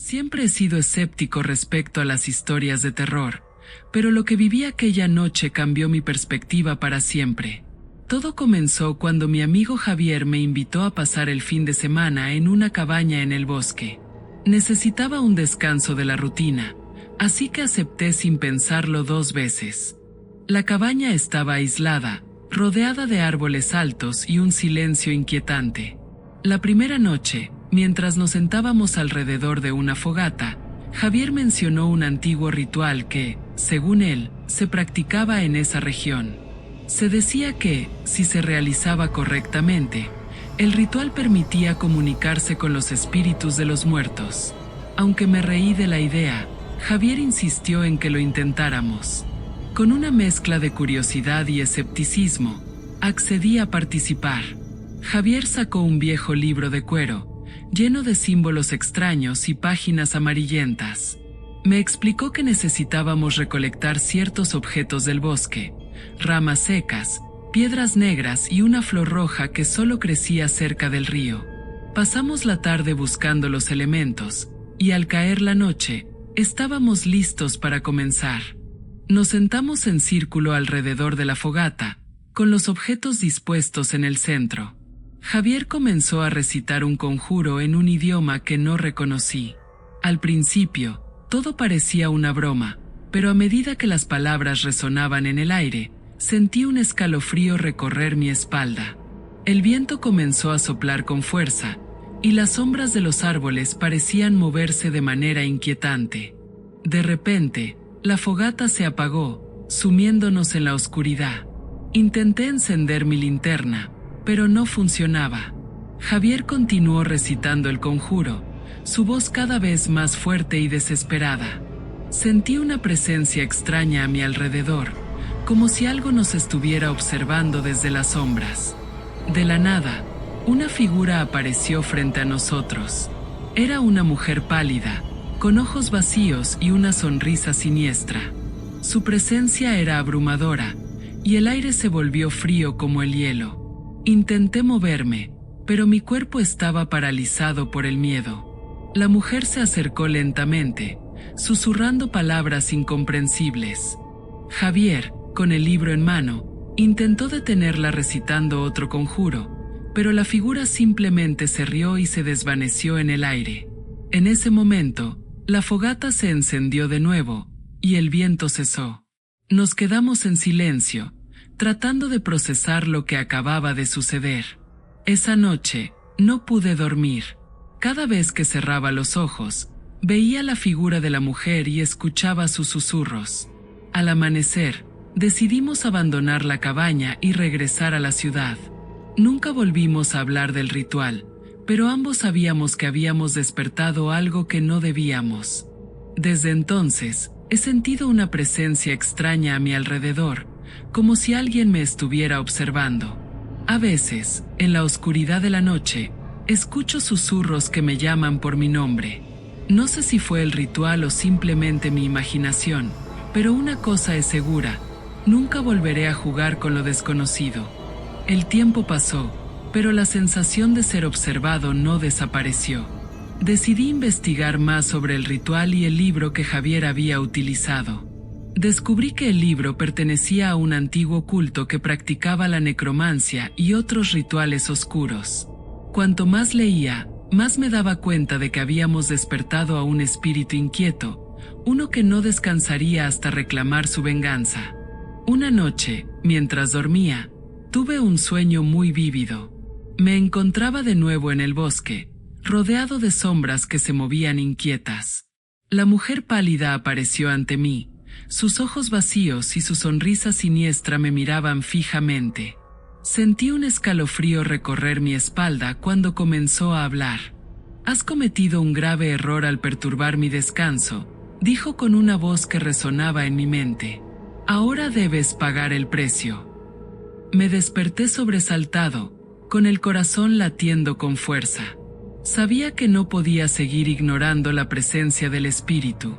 Siempre he sido escéptico respecto a las historias de terror, pero lo que viví aquella noche cambió mi perspectiva para siempre. Todo comenzó cuando mi amigo Javier me invitó a pasar el fin de semana en una cabaña en el bosque. Necesitaba un descanso de la rutina, así que acepté sin pensarlo 2 veces. La cabaña estaba aislada, rodeada de árboles altos y un silencio inquietante. La primera noche, mientras nos sentábamos alrededor de una fogata, Javier mencionó un antiguo ritual que, según él, se practicaba en esa región. Se decía que, si se realizaba correctamente, el ritual permitía comunicarse con los espíritus de los muertos. Aunque me reí de la idea, Javier insistió en que lo intentáramos. Con una mezcla de curiosidad y escepticismo, accedí a participar. Javier sacó un viejo libro de cuero, lleno de símbolos extraños y páginas amarillentas. Me explicó que necesitábamos recolectar ciertos objetos del bosque, ramas secas, piedras negras y una flor roja que solo crecía cerca del río. Pasamos la tarde buscando los elementos, y al caer la noche, estábamos listos para comenzar. Nos sentamos en círculo alrededor de la fogata, con los objetos dispuestos en el centro. Javier comenzó a recitar un conjuro en un idioma que no reconocí. Al principio, todo parecía una broma, pero a medida que las palabras resonaban en el aire, sentí un escalofrío recorrer mi espalda. El viento comenzó a soplar con fuerza, y las sombras de los árboles parecían moverse de manera inquietante. De repente, la fogata se apagó, sumiéndonos en la oscuridad. Intenté encender mi linterna, pero no funcionaba. Javier continuó recitando el conjuro, su voz cada vez más fuerte y desesperada. Sentí una presencia extraña a mi alrededor, como si algo nos estuviera observando desde las sombras. De la nada, una figura apareció frente a nosotros. Era una mujer pálida, con ojos vacíos y una sonrisa siniestra. Su presencia era abrumadora, y el aire se volvió frío como el hielo. Intenté moverme, pero mi cuerpo estaba paralizado por el miedo. La mujer se acercó lentamente, susurrando palabras incomprensibles. Javier, con el libro en mano, intentó detenerla recitando otro conjuro, pero la figura simplemente se rió y se desvaneció en el aire. En ese momento, la fogata se encendió de nuevo, y el viento cesó. Nos quedamos en silencio, tratando de procesar lo que acababa de suceder. Esa noche, no pude dormir. Cada vez que cerraba los ojos, veía la figura de la mujer y escuchaba sus susurros. Al amanecer, decidimos abandonar la cabaña y regresar a la ciudad. Nunca volvimos a hablar del ritual, pero ambos sabíamos que habíamos despertado algo que no debíamos. Desde entonces, he sentido una presencia extraña a mi alrededor, como si alguien me estuviera observando. A veces, en la oscuridad de la noche, escucho susurros que me llaman por mi nombre. No sé si fue el ritual o simplemente mi imaginación, pero una cosa es segura: nunca volveré a jugar con lo desconocido. El tiempo pasó, pero la sensación de ser observado no desapareció. Decidí investigar más sobre el ritual y el libro que Javier había utilizado. Descubrí que el libro pertenecía a un antiguo culto que practicaba la necromancia y otros rituales oscuros. Cuanto más leía, más me daba cuenta de que habíamos despertado a un espíritu inquieto, uno que no descansaría hasta reclamar su venganza. Una noche, mientras dormía, tuve un sueño muy vívido. Me encontraba de nuevo en el bosque, rodeado de sombras que se movían inquietas. La mujer pálida apareció ante mí, sus ojos vacíos y su sonrisa siniestra me miraban fijamente. Sentí un escalofrío recorrer mi espalda cuando comenzó a hablar. «Has cometido un grave error al perturbar mi descanso», dijo con una voz que resonaba en mi mente. «Ahora debes pagar el precio». Me desperté sobresaltado, con el corazón latiendo con fuerza. Sabía que no podía seguir ignorando la presencia del espíritu.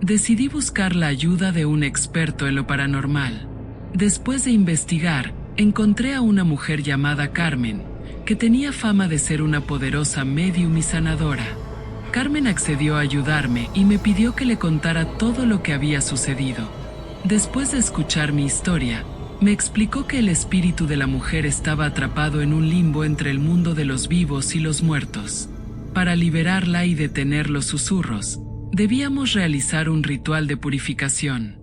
Decidí buscar la ayuda de un experto en lo paranormal. Después de investigar, encontré a una mujer llamada Carmen, que tenía fama de ser una poderosa médium y sanadora. Carmen accedió a ayudarme y me pidió que le contara todo lo que había sucedido. Después de escuchar mi historia, me explicó que el espíritu de la mujer estaba atrapado en un limbo entre el mundo de los vivos y los muertos. Para liberarla y detener los susurros, debíamos realizar un ritual de purificación.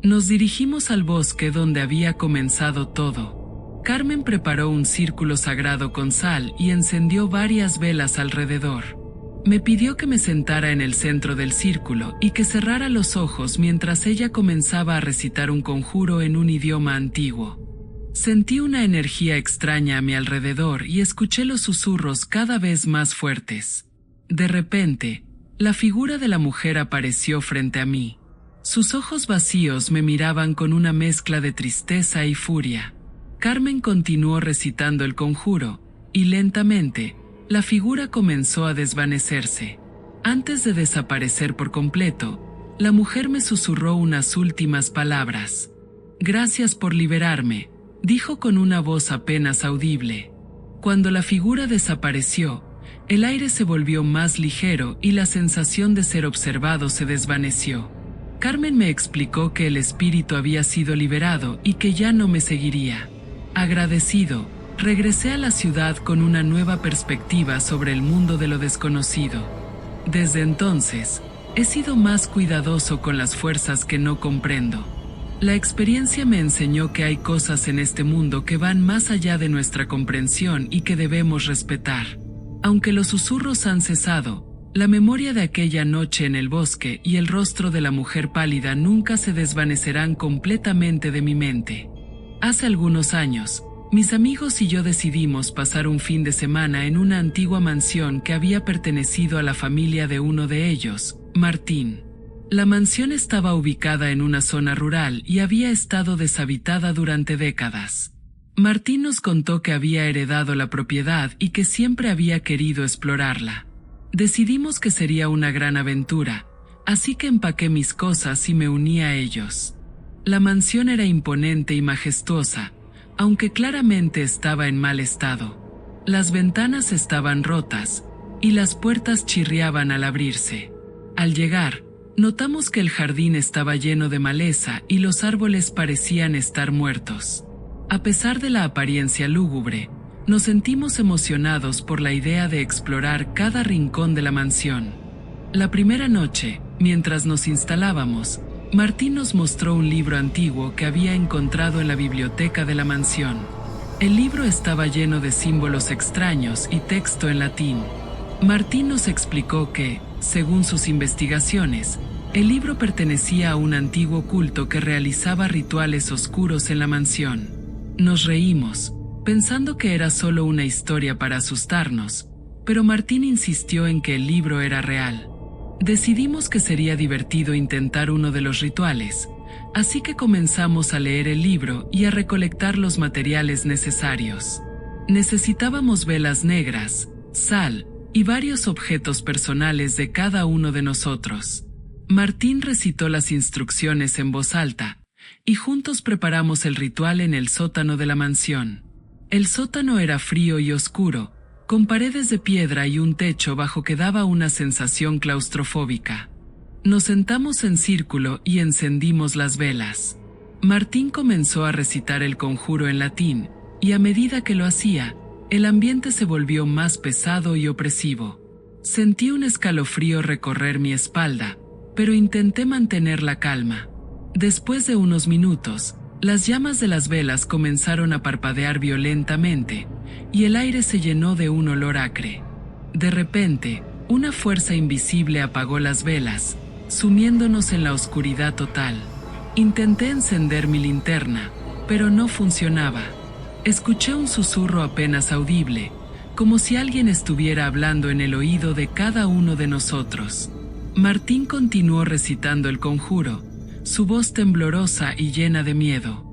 Nos dirigimos al bosque donde había comenzado todo. Carmen preparó un círculo sagrado con sal y encendió varias velas alrededor. Me pidió que me sentara en el centro del círculo y que cerrara los ojos mientras ella comenzaba a recitar un conjuro en un idioma antiguo. Sentí una energía extraña a mi alrededor y escuché los susurros cada vez más fuertes. De repente, la figura de la mujer apareció frente a mí. Sus ojos vacíos me miraban con una mezcla de tristeza y furia. Carmen continuó recitando el conjuro, y lentamente, la figura comenzó a desvanecerse. Antes de desaparecer por completo, la mujer me susurró unas últimas palabras. «Gracias por liberarme», dijo con una voz apenas audible. Cuando la figura desapareció, el aire se volvió más ligero y la sensación de ser observado se desvaneció. Carmen me explicó que el espíritu había sido liberado y que ya no me seguiría. Agradecido, regresé a la ciudad con una nueva perspectiva sobre el mundo de lo desconocido. Desde entonces, he sido más cuidadoso con las fuerzas que no comprendo. La experiencia me enseñó que hay cosas en este mundo que van más allá de nuestra comprensión y que debemos respetar. Aunque los susurros han cesado, la memoria de aquella noche en el bosque y el rostro de la mujer pálida nunca se desvanecerán completamente de mi mente. Hace algunos años, mis amigos y yo decidimos pasar un fin de semana en una antigua mansión que había pertenecido a la familia de uno de ellos, Martín. La mansión estaba ubicada en una zona rural y había estado deshabitada durante décadas. Martín nos contó que había heredado la propiedad y que siempre había querido explorarla. Decidimos que sería una gran aventura, así que empaqué mis cosas y me uní a ellos. La mansión era imponente y majestuosa, aunque claramente estaba en mal estado. Las ventanas estaban rotas, y las puertas chirriaban al abrirse. Al llegar, notamos que el jardín estaba lleno de maleza y los árboles parecían estar muertos. A pesar de la apariencia lúgubre, nos sentimos emocionados por la idea de explorar cada rincón de la mansión. La primera noche, mientras nos instalábamos, Martín nos mostró un libro antiguo que había encontrado en la biblioteca de la mansión. El libro estaba lleno de símbolos extraños y texto en latín. Martín nos explicó que, según sus investigaciones, el libro pertenecía a un antiguo culto que realizaba rituales oscuros en la mansión. Nos reímos, pensando que era solo una historia para asustarnos, pero Martín insistió en que el libro era real. Decidimos que sería divertido intentar uno de los rituales, así que comenzamos a leer el libro y a recolectar los materiales necesarios. Necesitábamos velas negras, sal y varios objetos personales de cada uno de nosotros. Martín recitó las instrucciones en voz alta, y juntos preparamos el ritual en el sótano de la mansión. El sótano era frío y oscuro, con paredes de piedra y un techo bajo que daba una sensación claustrofóbica. Nos sentamos en círculo y encendimos las velas. Martín comenzó a recitar el conjuro en latín, y a medida que lo hacía, el ambiente se volvió más pesado y opresivo. Sentí un escalofrío recorrer mi espalda, pero intenté mantener la calma. Después de unos minutos, las llamas de las velas comenzaron a parpadear violentamente, y el aire se llenó de un olor acre. De repente, una fuerza invisible apagó las velas, sumiéndonos en la oscuridad total. Intenté encender mi linterna, pero no funcionaba. Escuché un susurro apenas audible, como si alguien estuviera hablando en el oído de cada uno de nosotros. Martín continuó recitando el conjuro, su voz temblorosa y llena de miedo.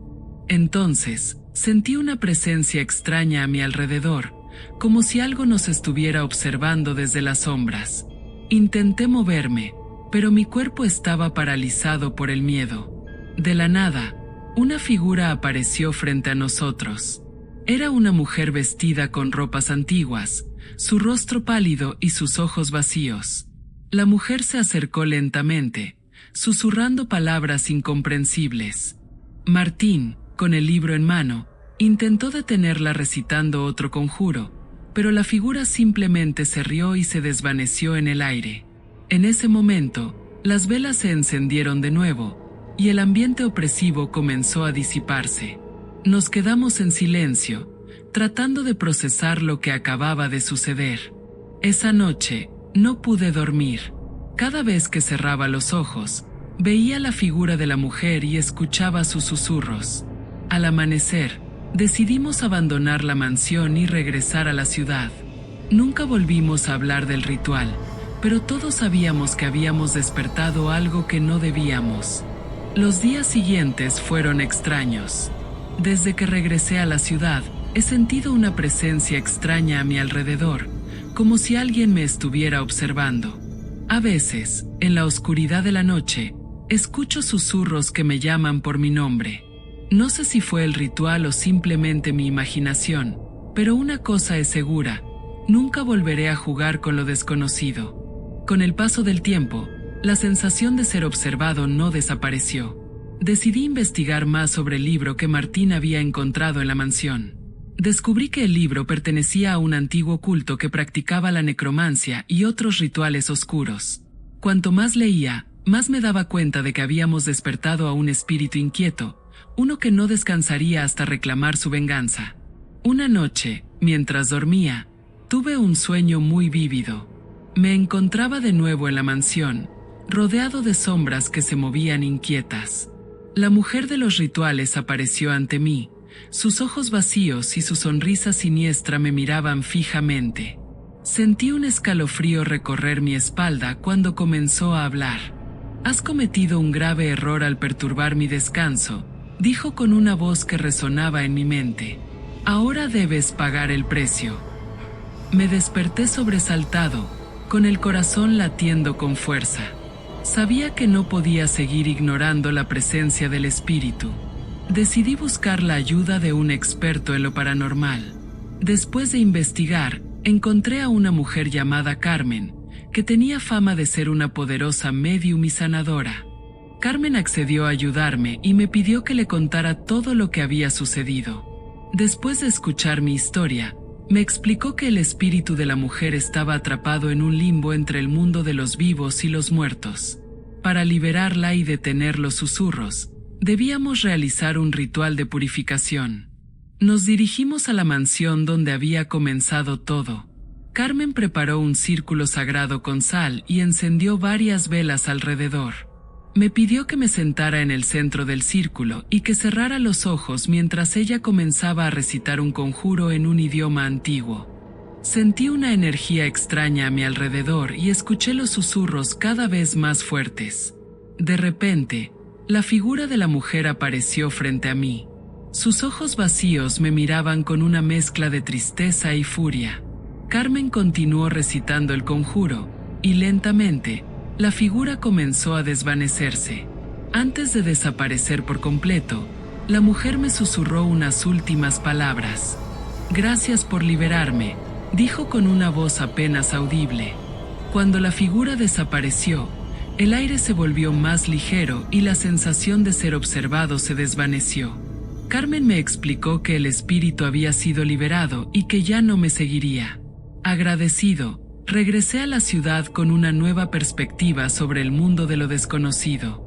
Entonces, sentí una presencia extraña a mi alrededor, como si algo nos estuviera observando desde las sombras. Intenté moverme, pero mi cuerpo estaba paralizado por el miedo. De la nada, una figura apareció frente a nosotros. Era una mujer vestida con ropas antiguas, su rostro pálido y sus ojos vacíos. La mujer se acercó lentamente, susurrando palabras incomprensibles. Martín, con el libro en mano, intentó detenerla recitando otro conjuro, pero la figura simplemente se rió y se desvaneció en el aire. En ese momento, las velas se encendieron de nuevo, y el ambiente opresivo comenzó a disiparse. Nos quedamos en silencio, tratando de procesar lo que acababa de suceder. Esa noche, no pude dormir. Cada vez que cerraba los ojos, veía la figura de la mujer y escuchaba sus susurros. Al amanecer, decidimos abandonar la mansión y regresar a la ciudad. Nunca volvimos a hablar del ritual, pero todos sabíamos que habíamos despertado algo que no debíamos. Los días siguientes fueron extraños. Desde que regresé a la ciudad, he sentido una presencia extraña a mi alrededor, como si alguien me estuviera observando. A veces, en la oscuridad de la noche, escucho susurros que me llaman por mi nombre. No sé si fue el ritual o simplemente mi imaginación, pero una cosa es segura: nunca volveré a jugar con lo desconocido. Con el paso del tiempo, la sensación de ser observado no desapareció. Decidí investigar más sobre el libro que Martín había encontrado en la mansión. Descubrí que el libro pertenecía a un antiguo culto que practicaba la necromancia y otros rituales oscuros. Cuanto más leía, más me daba cuenta de que habíamos despertado a un espíritu inquieto, uno que no descansaría hasta reclamar su venganza. Una noche, mientras dormía, tuve un sueño muy vívido. Me encontraba de nuevo en la mansión, rodeado de sombras que se movían inquietas. La mujer de los rituales apareció ante mí. Sus ojos vacíos y su sonrisa siniestra me miraban fijamente. Sentí un escalofrío recorrer mi espalda cuando comenzó a hablar. «Has cometido un grave error al perturbar mi descanso», dijo con una voz que resonaba en mi mente. «Ahora debes pagar el precio». Me desperté sobresaltado, con el corazón latiendo con fuerza. Sabía que no podía seguir ignorando la presencia del espíritu. Decidí buscar la ayuda de un experto en lo paranormal. Después de investigar, encontré a una mujer llamada Carmen, que tenía fama de ser una poderosa médium y sanadora. Carmen accedió a ayudarme y me pidió que le contara todo lo que había sucedido. Después de escuchar mi historia, me explicó que el espíritu de la mujer estaba atrapado en un limbo entre el mundo de los vivos y los muertos. Para liberarla y detener los susurros, debíamos realizar un ritual de purificación. Nos dirigimos a la mansión donde había comenzado todo. Carmen preparó un círculo sagrado con sal y encendió varias velas alrededor. Me pidió que me sentara en el centro del círculo y que cerrara los ojos mientras ella comenzaba a recitar un conjuro en un idioma antiguo. Sentí una energía extraña a mi alrededor y escuché los susurros cada vez más fuertes. De repente, la figura de la mujer apareció frente a mí. Sus ojos vacíos me miraban con una mezcla de tristeza y furia. Carmen continuó recitando el conjuro, y lentamente, la figura comenzó a desvanecerse. Antes de desaparecer por completo, la mujer me susurró unas últimas palabras. «Gracias por liberarme», dijo con una voz apenas audible. Cuando la figura desapareció, el aire se volvió más ligero y la sensación de ser observado se desvaneció. Carmen me explicó que el espíritu había sido liberado y que ya no me seguiría. Agradecido, regresé a la ciudad con una nueva perspectiva sobre el mundo de lo desconocido.